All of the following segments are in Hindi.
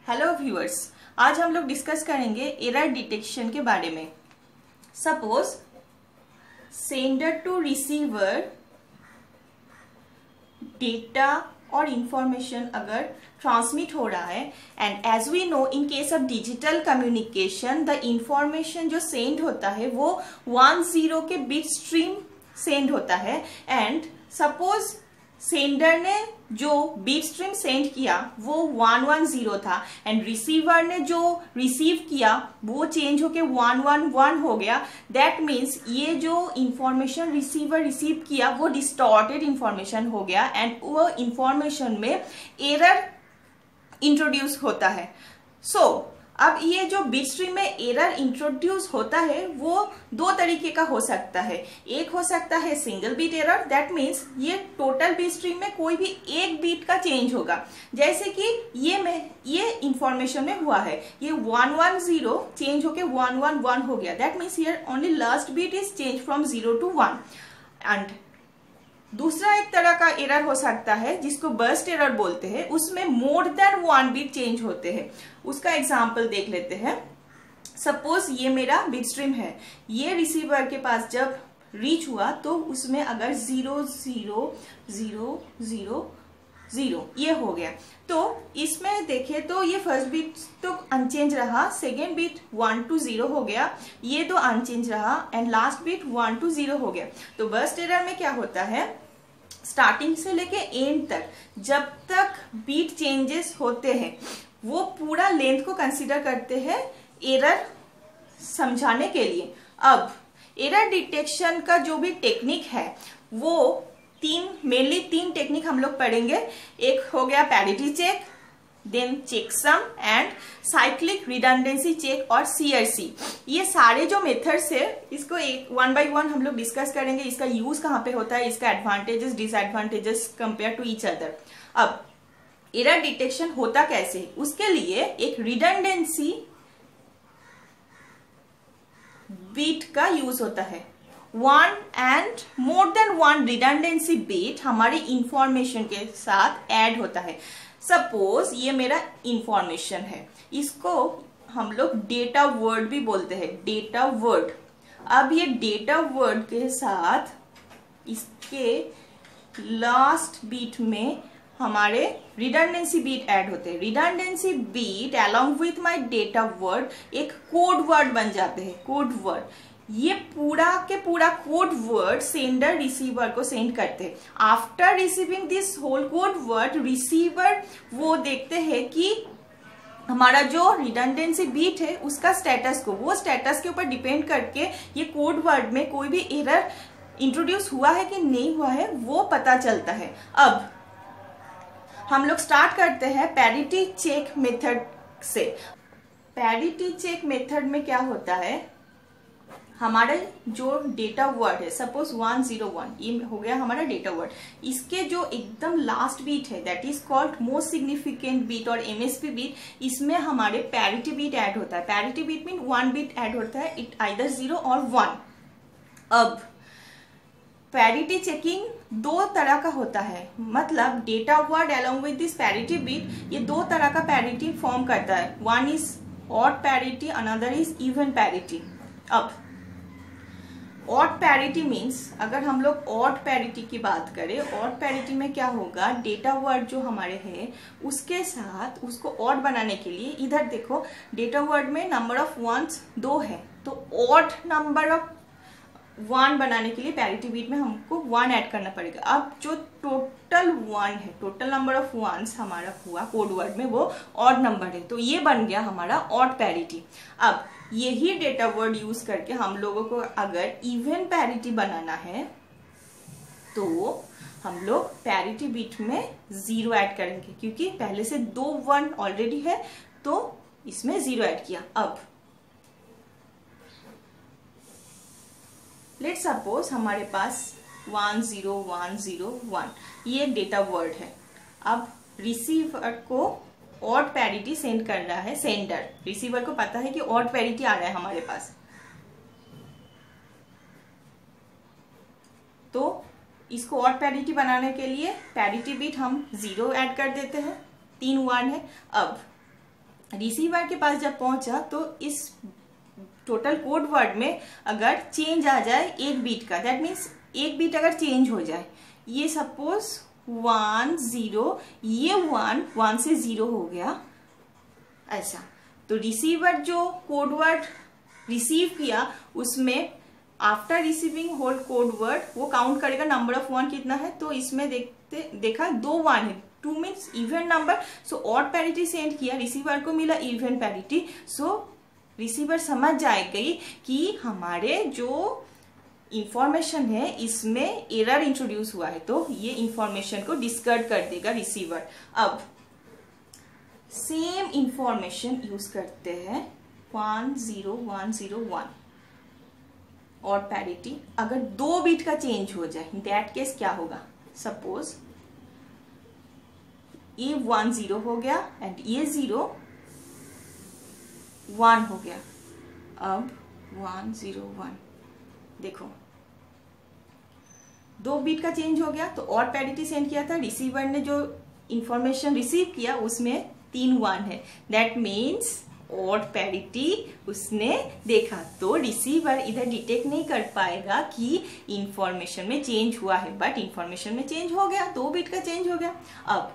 हेलो व्यूअर्स, आज हम लोग डिस्कस करेंगे एरर डिटेक्शन के बारे में। Suppose sender to receiver data और इंफॉर्मेशन अगर ट्रांसमिट हो रहा है and as we know in case of digital communication the information जो सेंड होता है वो 10 के बिट स्ट्रीम सेंड होता है। एंड सपोज सेंडर ने जो बीट स्ट्रीम सेंड किया वो 110 था एंड रिसीवर ने जो रिसीव किया वो चेंज होके 111 हो गया। दैट मीन्स ये जो इंफॉर्मेशन रिसीवर रिसीव किया वो डिस्टॉर्टेड इंफॉर्मेशन हो गया एंड वो इंफॉर्मेशन में एरर इंट्रोड्यूस होता है। अब ये जो बीट स्ट्रीम में एरर इंट्रोड्यूस होता है वो दो तरीके का हो सकता है। एक हो सकता है single bit error, that means ये टोटल बीट स्ट्रीम में कोई भी एक बीट का चेंज होगा। जैसे कि ये इंफॉर्मेशन में हुआ है, ये 110 चेंज होके 111 हो गया। That means here only last bit is change from 0 to 1। And दूसरा एक तरह का एरर हो सकता है जिसको बर्स्ट एरर बोलते हैं, उसमें मोर देन 1 बीट चेंज होते हैं। उसका एग्जांपल देख लेते हैं। सपोज ये मेरा बीट स्ट्रीम है, ये रिसीवर के पास जब रीच हुआ तो उसमें अगर 0 0 0 0 0 ये हो गया, तो इसमें देखें तो ये फर्स्ट बीट तो अनचेंज रहा, सेकेंड बीट 1 to 0 हो गया, ये तो अनचेंज रहा एंड लास्ट बीट 1 to 0 हो गया। तो बर्स्ट एरर में क्या होता है, स्टार्टिंग से लेके एंड तक जब तक बीट चेंजेस होते हैं वो पूरा लेंथ को कंसीडर करते हैं एरर समझाने के लिए। अब एरर डिटेक्शन का जो भी टेक्निक है वो मेनली तीन टेक्निक हम लोग पढ़ेंगे। एक हो गया parity check, then checksum and cyclic redundancy check और CRC। ये सारे जो मेथड्स है इसको एक 1 by 1 हम लोग डिस्कस करेंगे। इसका यूज कहाँ पे होता है, इसका advantages disadvantages compare to each other. अब एरर डिटेक्शन होता कैसे है, उसके लिए एक रिडंडेंसी बीट का यूज होता है। 1 and more than 1 redundancy bit हमारी इंफॉर्मेशन के साथ ऐड होता है। सपोज ये मेरा इंफॉर्मेशन है, इसको हम लोग डेटा वर्ड भी बोलते हैं, डेटा वर्ड। अब ये डेटा वर्ड के साथ इसके लास्ट बीट में हमारे रिडंडेंसी बीट ऐड होते हैं। Redundancy bit along with my data word एक कोड वर्ड बन जाते हैं। कोड वर्ड, ये पूरा के पूरा कोड वर्ड सेंडर रिसीवर को सेंड करते हैं। After receiving this whole code word receiver वो देखते हैं कि हमारा जो रिडंडेंसी बीट है उसका स्टेटस को, वो स्टेटस के ऊपर डिपेंड करके ये कोड वर्ड में कोई भी एरर इंट्रोड्यूस हुआ है कि नहीं हुआ है वो पता चलता है। अब हम लोग स्टार्ट करते हैं पैरिटी चेक मेथड से। पैरिटी चेक मेथड में क्या होता है, हमारा जो डेटा वर्ड है सपोज 101 ये हो गया हमारा डेटा वर्ड, इसके जो एकदम लास्ट बीट है that is called most significant bit और MSB बीट, इसमें हमारे पैरिटी बीट ऐड होता है। Parity bit mean 1 bit add होता है, इट आइदर 0 और 1। अब पैरिटी चेकिंग दो तरह का होता है, मतलब data word along with this parity bit ये दो तरह का पैरिटी फॉर्म करता है। One is odd parity, another is even parity. अब ऑड पैरिटी मीन्स अगर हम लोग ऑड पैरिटी की बात करें, ऑड पैरिटी में क्या होगा, डेटा वर्ड जो हमारे हैं उसके साथ उसको ऑड बनाने के लिए इधर देखो डेटा वर्ड में नंबर ऑफ वंस 2 है, तो ऑड नंबर ऑफ 1 बनाने के लिए पैरिटी बीट में हमको 1 ऐड करना पड़ेगा। अब जो टोटल 1 है, टोटल नंबर ऑफ वंस हमारा हुआ कोड वर्ड में वो ऑड नंबर है, तो ये बन गया हमारा ऑड पैरिटी। अब यही डेटा वर्ड यूज करके हम लोगों को अगर इवन पैरिटी बनाना है तो हम लोग पैरिटी बीट में 0 ऐड करेंगे, क्योंकि पहले से 2 1 ऑलरेडी है तो इसमें 0 ऐड किया। अब लेट सपोज हमारे पास 10101 ये डेटा वर्ड है। अब रिसीवर को ऑड पैरिटी सेंड कर रहा है सेंडर, रिसीवर को पता है कि ऑड पैरिटी आ रहा है हमारे पास, तो इसको ऑड पैरिटी बनाने के लिए पैरिटी बीट हम 0 ऐड कर देते हैं, 3 1 है। अब रिसीवर के पास जब पहुंचा तो इस टोटल कोड वर्ड में अगर चेंज आ जाए एक बीट का, दैट मीन्स एक बीट अगर चेंज हो जाए, ये सपोज 1 0, ये 1 से 0 हो गया ऐसा, तो रिसीवर जो कोड वर्ड रिसीव किया उसमें after receiving whole code word वो काउंट करेगा नंबर ऑफ 1 कितना है। तो इसमें देखा 2 1 है, 2 means even number, so odd parity send किया, रिसीवर को मिला इवन पैरिटी, सो रिसीवर समझ जाएगी कि हमारे जो इंफॉर्मेशन है इसमें एरर इंट्रोड्यूस हुआ है, तो ये इंफॉर्मेशन को डिस्कार्ड कर देगा रिसीवर। अब सेम इंफॉर्मेशन यूज करते हैं 1 0 1 0 1 और पैरिटी, अगर 2 बीट का चेंज हो जाए दैट केस क्या होगा, सपोज ये 1 0 हो गया एंड ये 0 1 हो गया, अब 1 0 1 देखो 2 बीट का चेंज हो गया, तो और पैरिटी सेंड किया था, रिसीवर ने जो इंफॉर्मेशन रिसीव किया उसमें 3 1 है, दैट मीन्स ऑड पैरिटी उसने देखा, तो रिसीवर इधर डिटेक्ट नहीं कर पाएगा कि इंफॉर्मेशन में चेंज हुआ है, बट इंफॉर्मेशन में चेंज हो गया, 2 बीट का चेंज हो गया। अब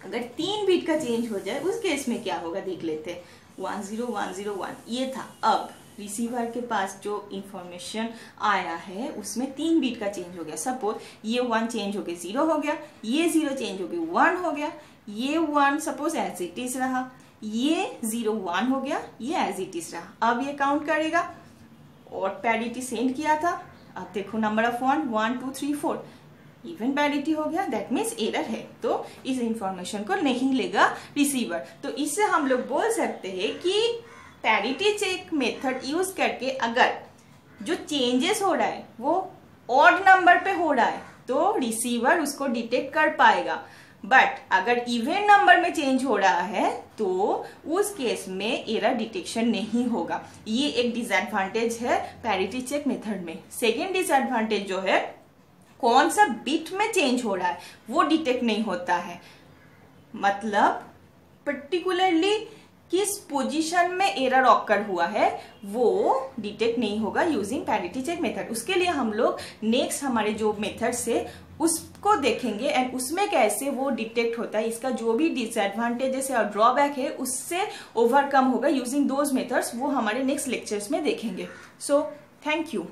अगर 3 बीट का चेंज हो जाए उस केस में क्या होगा देख लेते हैं, 1 0 1 0 1 ये था, अब रिसीवर के पास जो इंफॉर्मेशन आया है उसमें 3 बीट का चेंज हो गया, सपोज ये 1 चेंज हो गया 0 हो गया, ये 0 चेंज हो गया 1 हो गया, ये 1 सपोज एज इट इज रहा, ये 0 1 हो गया, ये एज इट इज रहा। अब ये काउंट करेगा, और पैरिटी सेंड किया था, अब देखो नंबर ऑफ 1 2 3 4 इवन पैरिटी हो गया, दैट मीन्स एरर है, तो इस इंफॉर्मेशन को नहीं लेगा रिसीवर। तो इससे हम लोग बोल सकते हैं कि पैरिटी चेक मेथड यूज करके अगर जो चेंजेस हो रहा है वो ऑड नंबर पे हो रहा है तो रिसीवर उसको डिटेक्ट कर पाएगा, बट अगर इवन नंबर में चेंज हो रहा है तो उस केस में एरर डिटेक्शन नहीं होगा। ये एक डिसएडवांटेज है पैरिटी चेक मेथड में। सेकेंड डिसएडवांटेज जो है, कौन सा बिट में चेंज हो रहा है वो डिटेक्ट नहीं होता है, मतलब पर्टिकुलरली किस पोजीशन में एरर ऑकर हुआ है वो डिटेक्ट नहीं होगा यूजिंग पैरिटी चेक मेथड। उसके लिए हम लोग नेक्स्ट हमारे जो मेथड्स है उसको देखेंगे एंड उसमें कैसे वो डिटेक्ट होता है, इसका जो भी डिसएडवांटेजेस है और ड्रॉबैक है उससे ओवरकम होगा यूजिंग दोज मेथड्स, वो हमारे नेक्स्ट लेक्चर्स में देखेंगे। So thank you.